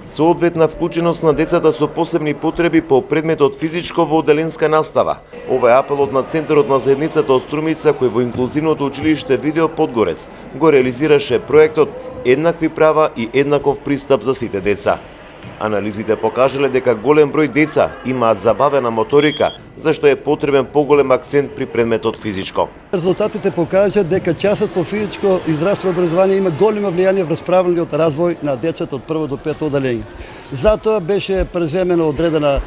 Соодветна вклученост на децата со посебни потреби по предметот физичко во оделенска настава. Ова е апелот на Центарот на заедницата од Струмица, кој во инклузивното училиште Видео Подгорец го реализираше проектот Еднакви права и еднаков пристап за сите деца. Анализите покажале дека голем број деца имаат забавена моторика, зашто е потребен поголем акцент при предметот физичко. Резултатите покажат дека часот по физичко израствено образование има големо влијание врз правилниот развој на децата од прво до пето оделение. Затоа беше преземена одредена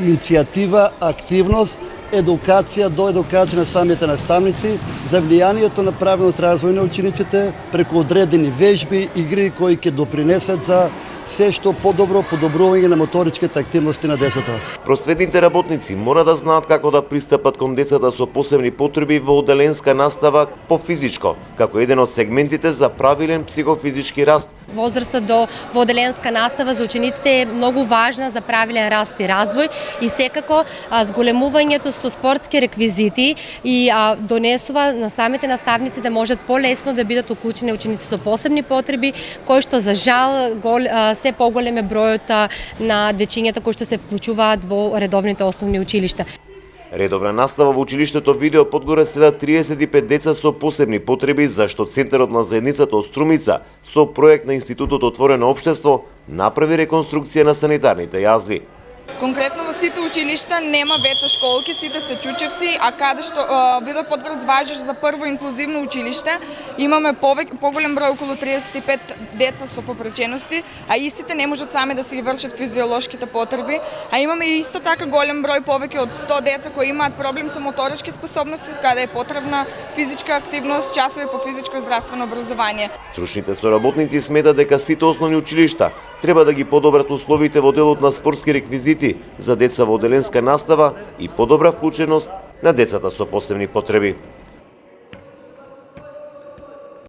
иницијатива, активност, едукација до едукација на самите наставници за влијанието на правилниот развој на учениците преку одредени вежби, игри кои ќе допринесат за се што подобро подобрување на моторичките активности на децата. Просветните работници мора да знаат како да пристапат кон децата со посебни потреби во оделенска настава по физичко, како еден од сегментите за правилен психофизички раст. Возраста до во оделенска настава за учениците е многу важна за правилен раст и развој и секако зголемувањето со спортски реквизити и донесува на самите наставници да можат полесно да бидат уклучени ученици со посебни потреби, кои што за жал се поголем е бројот на дечињата кои што се вклучуваат во редовните основни училишта. Редовна настава во училиштето Видео Подгорец следат 35 деца со посебни потреби, зашто Центарот на заедницата од Струмица со проект на Институтот Отворено општество направи реконструкција на санитарните јазди. Конкретно во сите училишта нема ВЦ школки, сите се чучевци, а каде што Видео Подгорец важиш за прво инклузивно училиште, имаме поголем број, околу 35 деца со попречености, а истите не можат сами да си ги вршат физиолошките потреби, а имаме и исто така голем број, повеќе од 100 деца кои имаат проблем со моторички способности, каде е потребна физичка активност, часови по физичко и здравствено образование. Стручните соработници сметат дека сите основни училишта треба да ги подобрат условите во делот на спортски реквизити за деца во оделенска настава и подобра вклученост на децата со посебни потреби.